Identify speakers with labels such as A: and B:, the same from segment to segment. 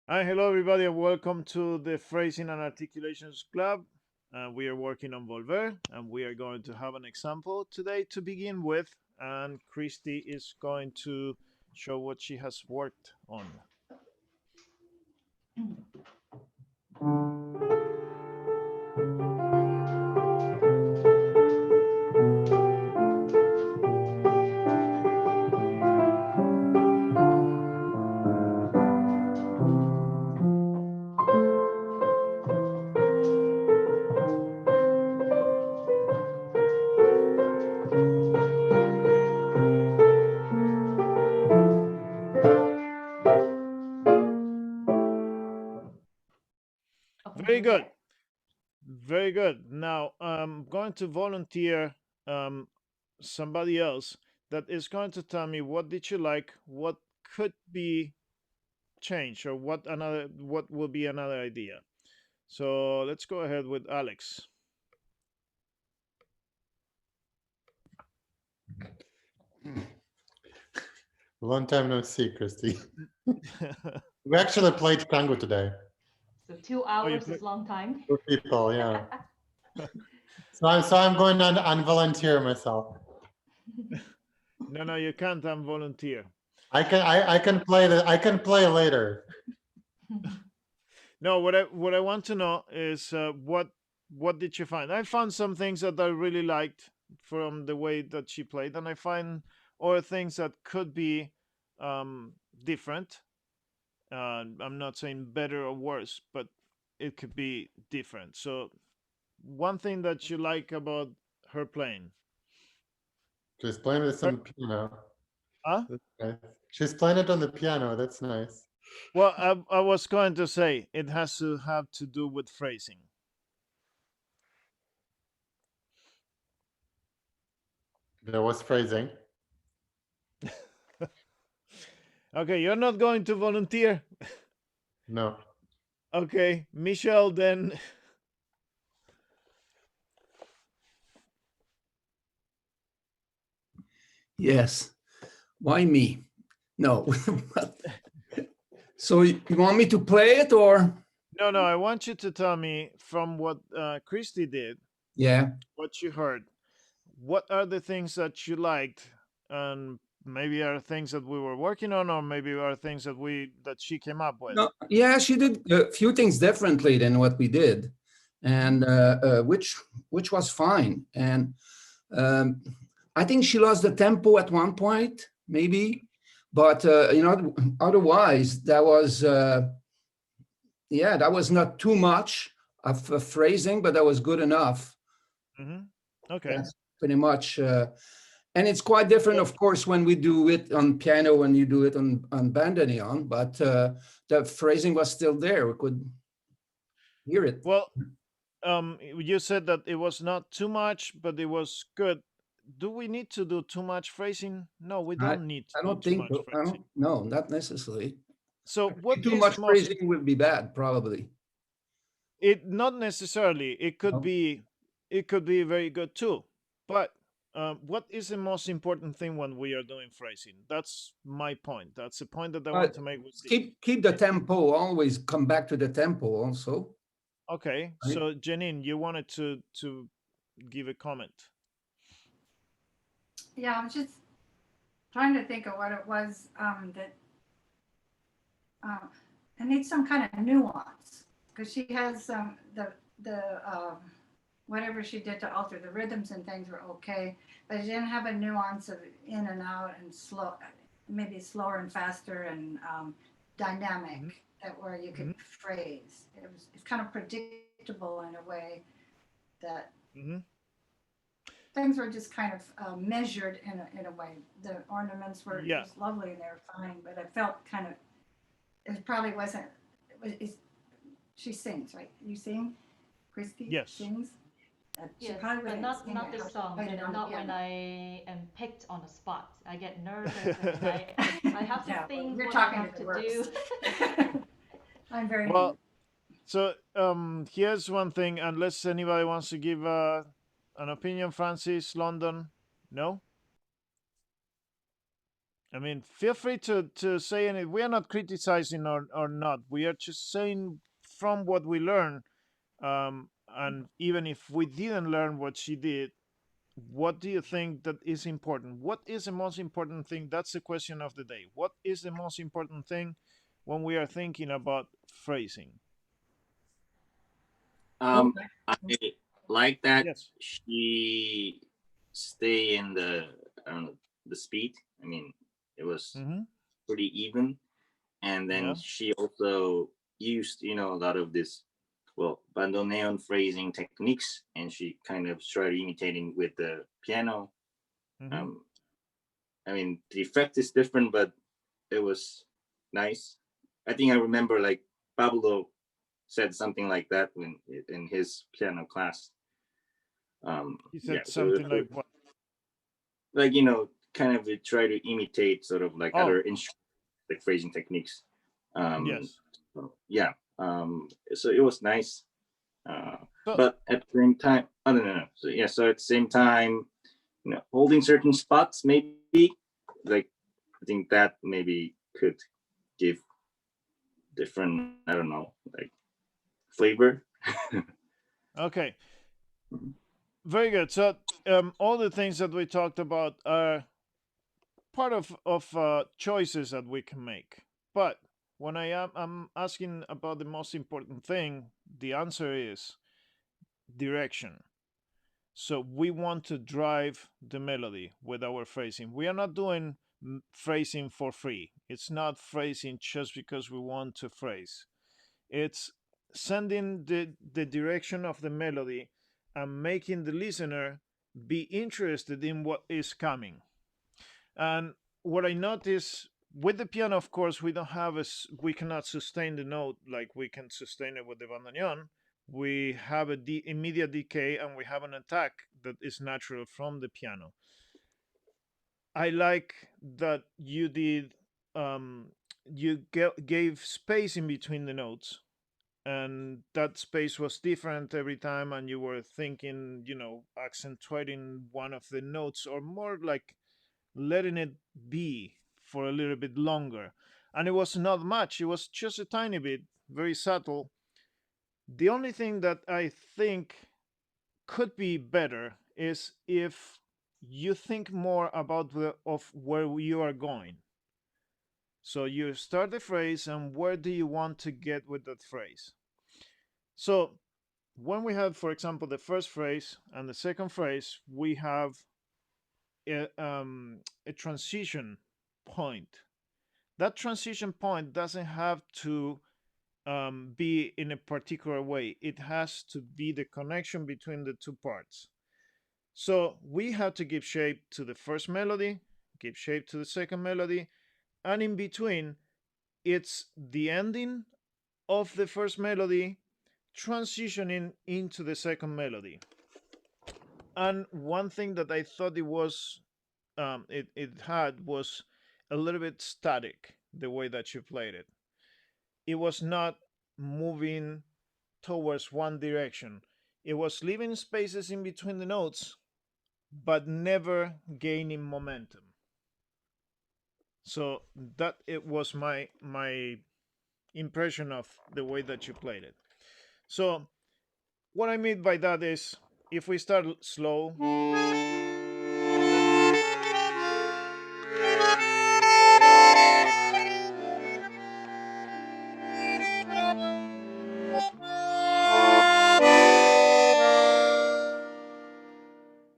A: Hi, hello everybody, and welcome to the Phrasing and Articulations Club. We are working on Volver, and we are going to have an example today to begin with. And Christy is going to show what she has worked on. Very good, very good. Now I'm going to volunteer um, somebody else that is going to tell me what did you like, what could be changed, or what will be another idea. So let's go ahead with Alex.
B: Long time no see, Christy. We actually played tango today.
C: So two
A: Oh, you
C: hours
A: play?
C: is long time.
B: Two people, yeah. So I'm going to unvolunteer myself.
A: No, you can't. I'm volunteer.
B: I can play later.
A: No, what I want to know is what did you find? I found some things that I really liked from the way that she played, and I find other things that could be different. I'm not saying better or worse, but it could be different. So one thing that you like about her playing,
B: She's playing with
A: her,
B: some piano.
A: huh?
B: That's nice. She's playing it on the piano. That's nice.
A: Well, I was going to say it has to have to do with phrasing.
B: There was phrasing.
A: Okay, you're not going to volunteer.
B: No.
A: Okay, Michelle, then.
D: Yes. Why me? No. So you want me to play it or?
A: No, I want you to tell me from what Christy did,
D: Yeah.
A: what you heard. What are the things that you liked, and maybe are things that we were working on, or maybe are things that she came up with.
D: No, yeah, she did a few things differently than what we did, and which was fine. And um, I think she lost the tempo at one point, maybe, but otherwise that was not too much of phrasing, but that was good enough.
A: Okay.
D: That's pretty much. And it's quite different, of course, when we do it on piano, when you do it on bandoneon, but the phrasing was still there. We could hear it.
A: Well, you said that it was not too much, but it was good. Do we need to do too much phrasing? No, we
D: I,
A: don't need to
D: I
A: do
D: don't
A: too
D: think,
A: much
D: I
A: phrasing.
D: don't, no, not necessarily.
A: So, what
D: Too
A: is
D: much
A: the most
D: phrasing would be bad, probably.
A: it not necessarily
D: No?
A: it could be very good too, but what is the most important thing when we are doing phrasing? That's my point. That's the point that I want
D: But
A: to make with this.
D: keep the tempo, always come back to the tempo also.
A: Okay,
D: Right?
A: so Janine, you wanted to give a comment.
E: Yeah, I'm just trying to think of what it was that uh, it needs some kind of nuance because she has the whatever she did to alter the rhythms and things were okay, but she didn't have a nuance of in and out and slow, maybe slower and faster and
A: Mm-hmm.
E: dynamic that where you
A: Mm-hmm.
E: could phrase. It's kind of predictable in a way that
A: Mm-hmm.
E: things were just kind of measured in a way. The ornaments were
A: Yeah.
E: just lovely and they were fine, but I felt kind of it probably wasn't. She sings, right? You sing, Christy
A: Yes.
E: sings. She
C: Yes,
E: probably
C: but
E: wouldn't sing
C: not
E: it how
C: this
E: she
C: song,
E: played it
C: and
E: on the
C: not when
E: piano.
C: I am picked on the spot. I get nervous and I have to
E: Yeah, well,
C: think
E: you're
C: what I
E: talking
C: have
E: to the
C: to do.
E: worst. I'm very mean.
A: Well, so here's one thing. Unless anybody wants to give an opinion, Francis, London, no. I mean, feel free to say anything. We are not criticizing or not. We are just saying from what we learn. And even if we didn't learn what she did, what do you think that is important? What is the most important thing? That's the question of the day. What is the most important thing when we are thinking about phrasing?
E: Okay.
F: I like that
A: Yes.
F: she stay in the, I don't know, the speed. I mean, it was
A: Mm-hmm.
F: pretty even, and then
A: Yeah.
F: she also used, a lot of this, well, bandoneon phrasing techniques, and she kind of started imitating with the piano.
A: Mm-hmm.
F: um I mean, the effect is different, but it was nice. I think I remember like Pablo said something like that when in his piano class.
A: He
F: Yeah,
A: said
F: so
A: something like what?
F: like, kind of try to imitate sort of like
A: Oh,
F: other instruments, like phrasing techniques. Um,
A: yes.
F: so, yeah, so it was nice. Uh,
A: So
F: but at the same time, oh no, no, no. So yeah, so at the same time, holding certain spots maybe, like, I think that maybe could give different, I don't know, like flavor.
A: okay,
F: Mhm.
A: very good. So all the things that we talked about are part of choices that we can make. But when I'm asking about the most important thing, the answer is direction. So we want to drive the melody with our phrasing. We are not doing phrasing for free. It's not phrasing just because we want to phrase. It's sending the direction of the melody and making the listener be interested in what is coming. And what I notice with the piano, of course, we don't have we cannot sustain the note like we can sustain it with the bandoneon. We have a immediate decay and we have an attack that is natural from the piano. I like that you did you gave space in between the notes, and that space was different every time, and you were thinking, accentuating one of the notes, or more like letting it be for a little bit longer. And it was not much, it was just a tiny bit, very subtle. The only thing that I think could be better is if you think more about of where you are going. So you start the phrase and where do you want to get with that phrase. So when we have, for example, the first phrase and the second phrase, we have a transition point. That transition point doesn't have to be in a particular way. It has to be the connection between the two parts. So we have to give shape to the first melody, give shape to the second melody, and in between, it's the ending of the first melody transitioning into the second melody. And one thing that I thought it had was a little bit static the way that you played it. It was not moving towards one direction. It was leaving spaces in between the notes, but never gaining momentum. So that it was my impression of the way that you played it. So what I mean by that is if we start slow,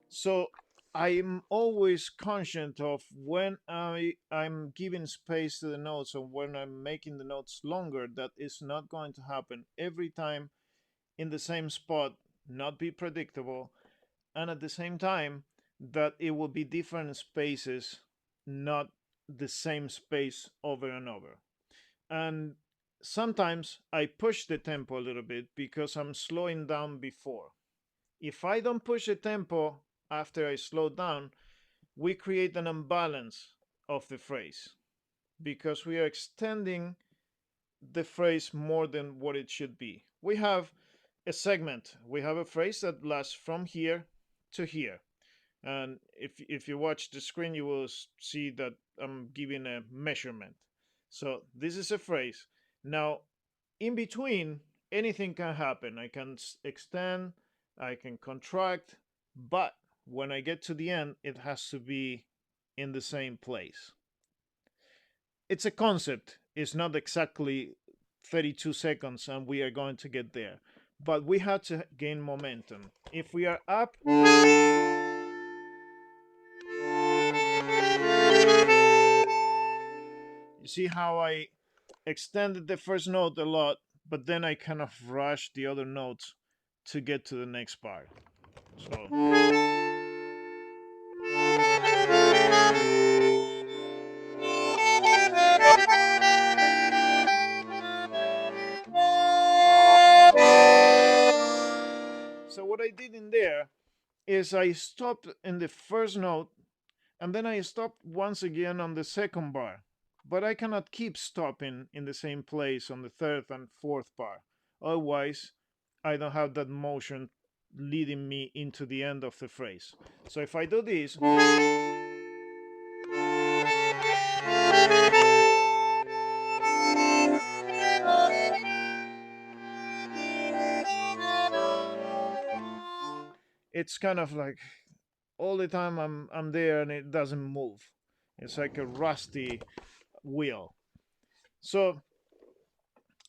A: so I'm always conscious of when I'm giving space to the notes or when I'm making the notes longer, that is not going to happen every time in the same spot, not be predictable, and at the same time that it will be different spaces, not the same space over and over. And sometimes I push the tempo a little bit because I'm slowing down before. If I don't push the tempo after I slow down, we create an imbalance of the phrase because we are extending the phrase more than what it should be. We have a segment, we have a phrase that lasts from here to here. And if you watch the screen, you will see that I'm giving a measurement. So this is a phrase. Now, in between, anything can happen. I can extend, I can contract, but when I get to the end, it has to be in the same place. It's a concept. It's not exactly 32 seconds, and we are going to get there. But we have to gain momentum. If we are up, you see how I extended the first note a lot, but then I kind of rushed the other notes to get to the next part. So what I did in there is I stopped in the first note and then I stopped once again on the second bar. But I cannot keep stopping in the same place on the third and fourth bar. Otherwise, I don't have that motion leading me into the end of the phrase. So if I do this, it's kind of like all the time I'm there and it doesn't move. It's like a rusty wheel. So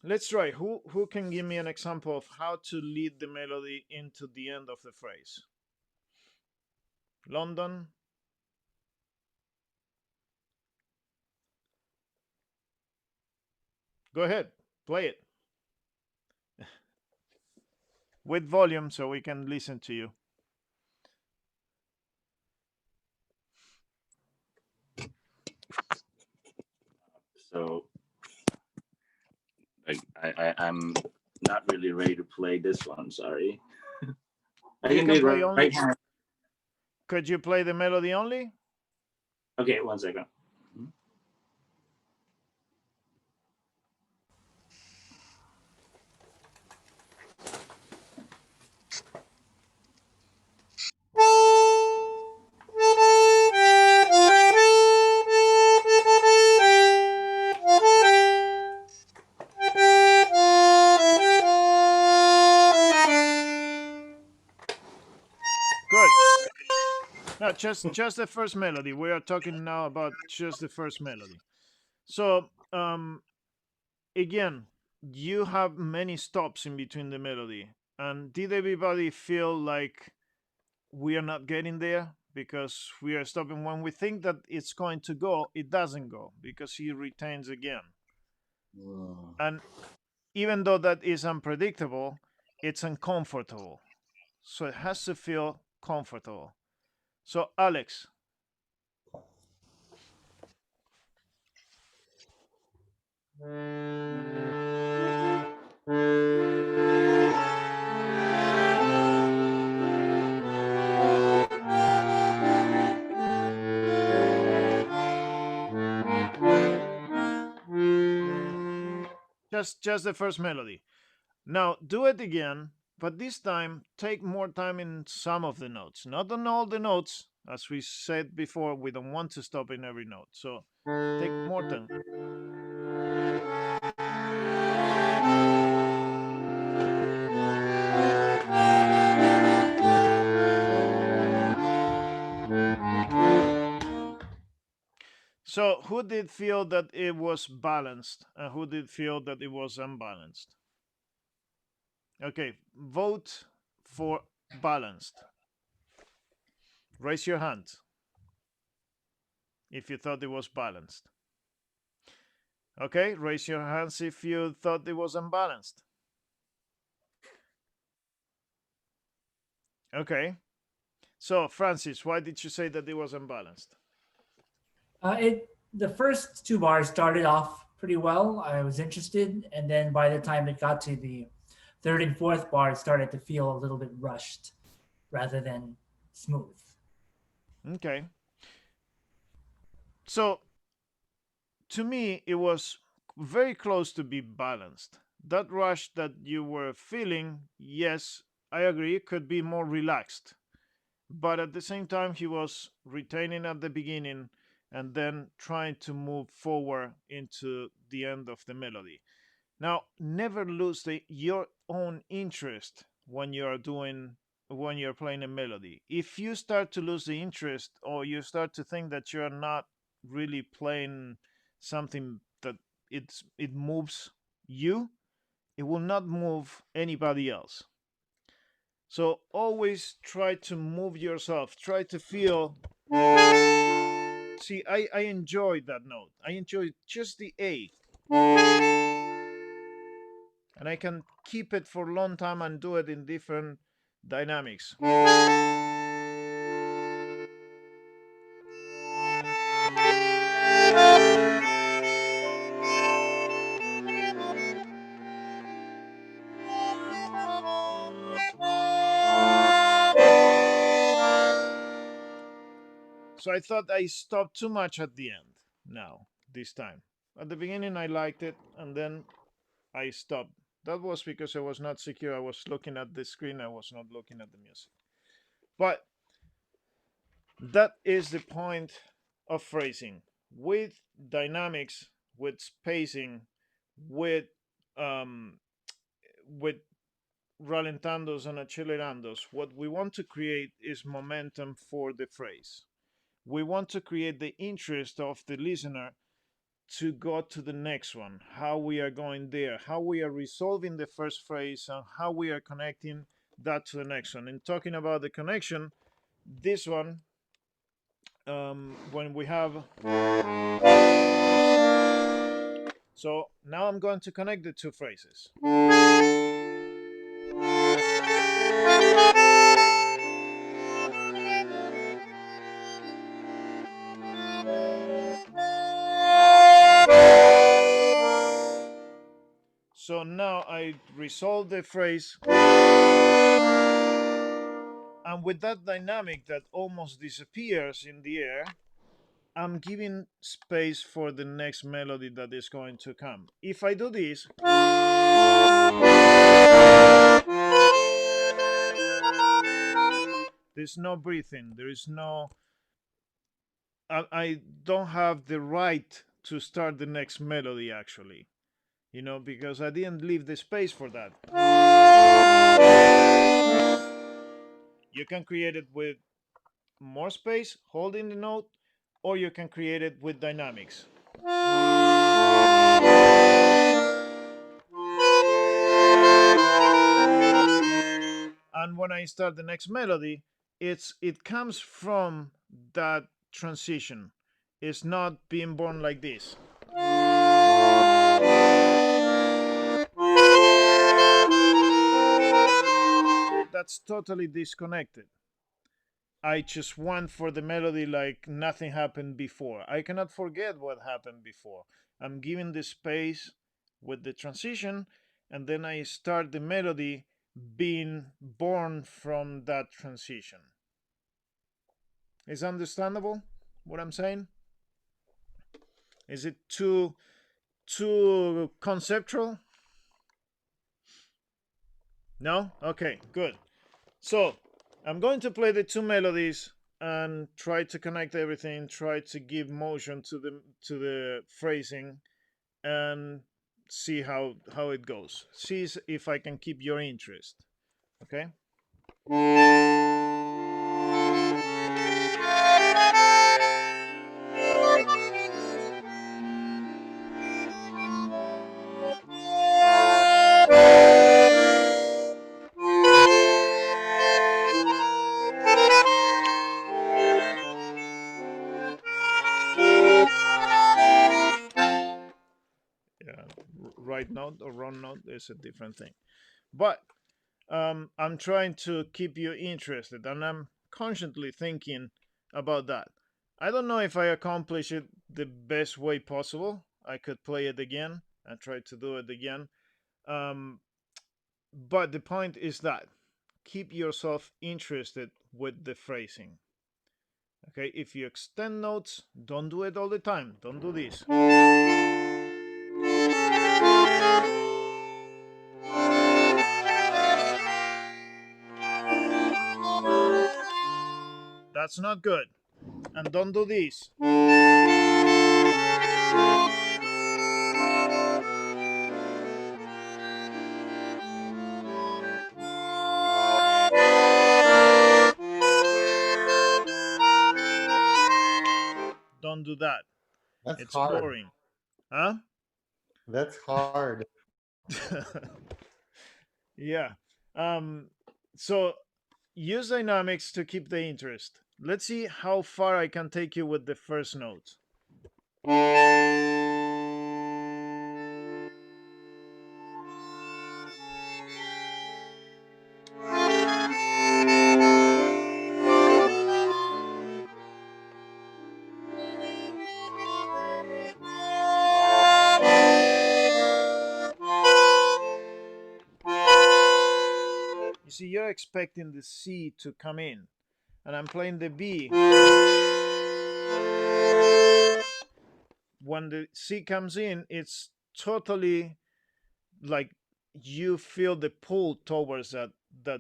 A: let's try. Who can give me an example of how to lead the melody into the end of the phrase? London. Go ahead, play it with volume so we can listen to you.
F: So I'm not really ready to play this one. Sorry. I
A: You
F: can
A: can
F: do
A: play
F: it
A: only.
F: right hand.
A: Could you play the melody only?
F: Okay, 1 second.
A: Good. No, just the first melody. We are talking now about just the first melody. So again, you have many stops in between the melody. And did everybody feel like we are not getting there because we are stopping when we think that it's going to go, it doesn't go because he retains again. And even though that is unpredictable, it's uncomfortable. So it has to feel comfortable. So Alex, just the first melody. Now do it again, but this time take more time in some of the notes, not on all the notes. As we said before, we don't want to stop in every note. So take more time. So who did feel that it was balanced and who did feel that it was unbalanced? Okay, vote for balanced. Raise your hand if you thought it was balanced. Okay, raise your hands if you thought it was unbalanced. Okay, so Francis, why did you say that it was unbalanced?
G: The first two bars started off pretty well. I was interested, and then by the time it got to the third and fourth bar, it started to feel a little bit rushed rather than smooth.
A: Okay. So to me, it was very close to be balanced. That rush that you were feeling, yes, I agree, could be more relaxed. but at the same time he was retaining at the beginning and then trying to move forward into the end of the melody. Now, never lose your own interest when you're playing a melody. If you start to lose the interest, or you start to think that you're not really playing something that it moves you, it will not move anybody else. So always try to move yourself. Try to feel. See, I enjoy that note. I enjoy just the A. And I can keep it for a long time and do it in different dynamics. So I thought I stopped too much at the end now, this time. At the beginning, I liked it, and then I stopped. That was because I was not secure. I was looking at the screen, I was not looking at the music. But that is the point of phrasing. With dynamics, with spacing, with um, with ralentandos and accelerandos, what we want to create is momentum for the phrase. We want to create the interest of the listener to go to the next one, how we are going there, how we are resolving the first phrase, and how we are connecting that to the next one. And talking about the connection, this one, when we have. So now I'm going to connect the two phrases. So now I resolve the phrase, and with that dynamic that almost disappears in the air, I'm giving space for the next melody that is going to come. If I do this, there's no breathing, there is no. I don't have the right to start the next melody actually, because I didn't leave the space for that. You can create it with more space, holding the note, or you can create it with dynamics. And when I start the next melody, it comes from that transition. It's not being born like this. That's totally disconnected. I just want for the melody like nothing happened before. I cannot forget what happened before. I'm giving the space with the transition, and then I start the melody being born from that transition. Is understandable what I'm saying? Is it too conceptual? No? Okay, good. So I'm going to play the two melodies and try to connect everything, try to give motion to the phrasing, and see how it goes. See if I can keep your interest. Okay? Yeah, right note or wrong note is a different thing. But I'm trying to keep you interested, and I'm constantly thinking about that. I don't know if I accomplish it the best way possible. I could play it again and try to do it again. Um, but the point is that keep yourself interested with the phrasing. Okay, if you extend notes, don't do it all the time. Don't do this. That's not good. And don't do this. Don't do that.
B: That's
A: It's
B: hard.
A: boring. Huh?
B: That's hard.
A: Yeah. So use dynamics to keep the interest. Let's see how far I can take you with the first note. You see, you're expecting the C to come in, and I'm playing the B. When the C comes in, it's totally like you feel the pull towards that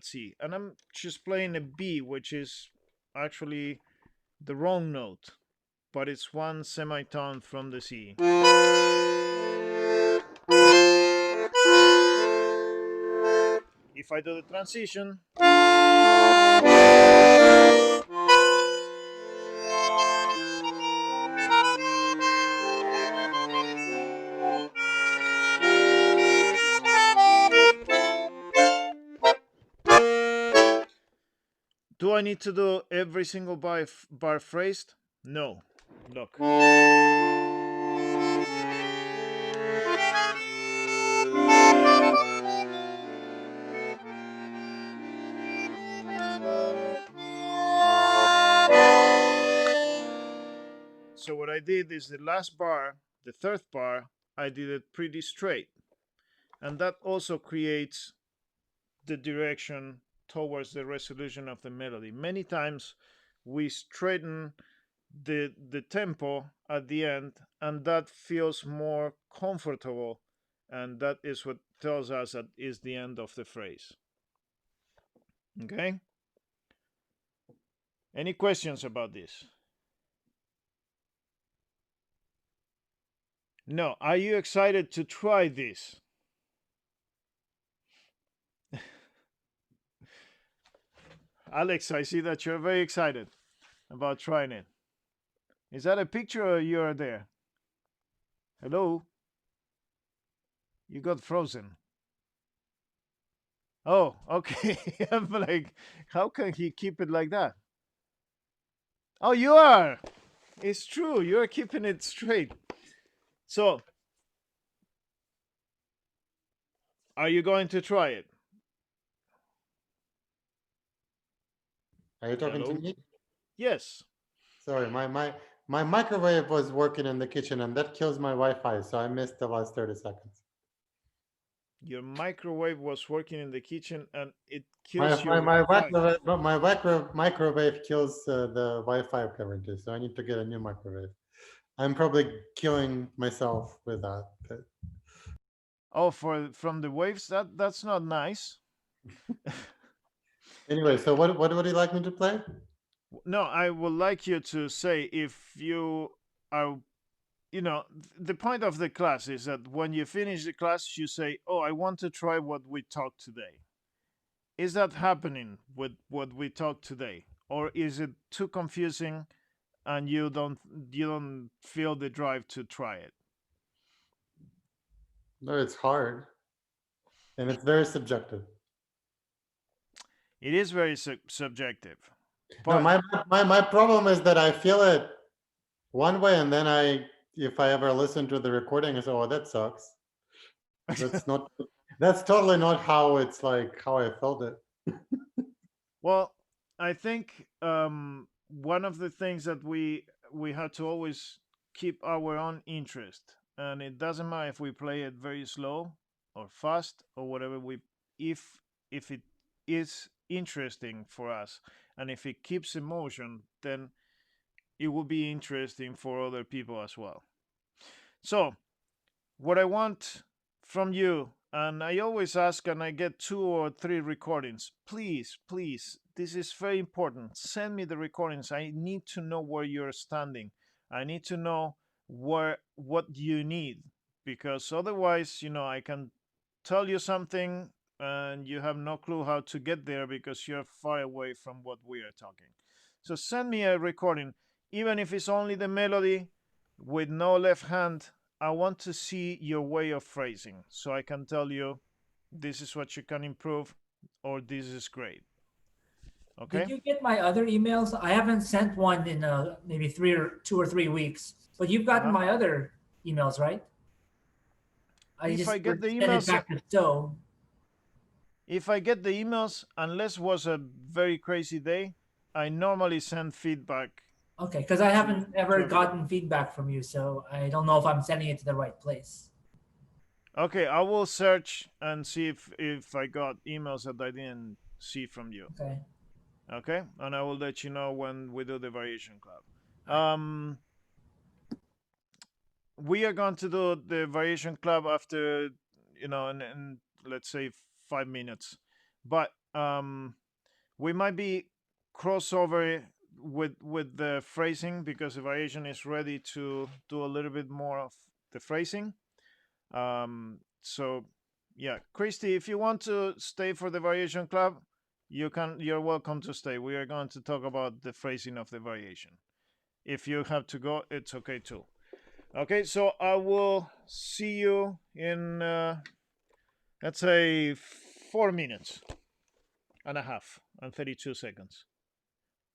A: C. And I'm just playing a B, which is actually the wrong note, but it's one semitone from the C. If I do the transition, do I need to do every single bar phrased? No. Look. So what I did is the last bar, the third bar, I did it pretty straight. And that also creates the direction towards the resolution of the melody. Many times we straighten the tempo at the end, and that feels more comfortable, and that is what tells us that is the end of the phrase. Okay? Any questions about this? No. Are you excited to try this? Alex, I see that you're very excited about trying it. Is that a picture or you're there? Hello? You got frozen. Oh, okay. I'm like, how can he keep it like that? Oh, you are. It's true. You're keeping it straight. So, are you going to try it?
B: Are you talking to
A: Hello?
B: me?
A: Yes.
B: Sorry, my microwave was working in the kitchen and that kills my Wi-Fi, so I missed the last 30 seconds.
A: Your microwave was working in the kitchen and it
B: My
A: kills your
B: my
A: Wi-Fi.
B: microwave kills the Wi-Fi currently, so I need to get a new microwave. I'm probably killing myself with that. But
A: Oh, from the waves? That's not nice.
B: anyway, so what would you like me to play?
A: No, I would like you to say if you are, the point of the class is that when you finish the class, you say, "Oh, I want to try what we talked today." Is that happening with what we talked today, or is it too confusing and you don't feel the drive to try it?
B: No, it's hard and it's very subjective.
A: It is very subjective,
B: No,
A: but
B: my problem is that I feel it one way, and then if I ever listen to the recording, I say, "Oh, that sucks." That's not. That's totally not how it's like how I felt it.
A: well, I think one of the things that we have to always keep our own interest, and it doesn't matter if we play it very slow or fast or whatever. If it is interesting for us, and if it keeps emotion, then it will be interesting for other people as well. So, what I want from you and I always ask, and I get 2 or 3 recordings. Please, please, this is very important. Send me the recordings. I need to know where you're standing. I need to know what you need, because otherwise, I can tell you something and you have no clue how to get there because you're far away from what we are talking. So send me a recording, even if it's only the melody with no left hand. I want to see your way of phrasing so I can tell you this is what you can improve or this is great. Okay?
G: Did you get my other emails? I haven't sent one in maybe 2 or 3 weeks, but you've gotten
A: Uh-huh.
G: my other emails, right? I
A: If I
G: just
A: get the
G: sent it
A: emails,
G: back to Stowe.
A: unless was a very crazy day, I normally send feedback
G: Okay, because I
A: to
G: haven't ever
A: everybody.
G: gotten feedback from you, so I don't know if I'm sending it to the right place.
A: Okay, I will search and see if I got emails that I didn't see from you.
G: Okay.
A: Okay, and I will let you know when we do the variation club.
G: All right.
A: We are going to do the variation club after, in let's say 5 minutes, but we might be crossover with the phrasing because the variation is ready to do a little bit more of the phrasing. So yeah, Christy, if you want to stay for the variation club, you're welcome to stay. We are going to talk about the phrasing of the variation. If you have to go, it's okay too. Okay, so I will see you in let's say 4 minutes and a half and 32 seconds.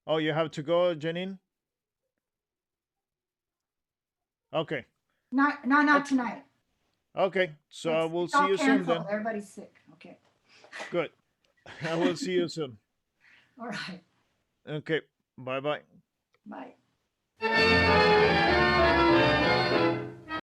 A: Oh, you have to go, Janine? Okay.
E: Not tonight.
A: Okay, so I will
E: It's
A: see
E: all
A: you soon
E: canceled.
A: then.
E: Everybody's sick. Okay.
A: Good. I will see you soon.
E: All right.
A: Okay, bye bye.
E: Bye.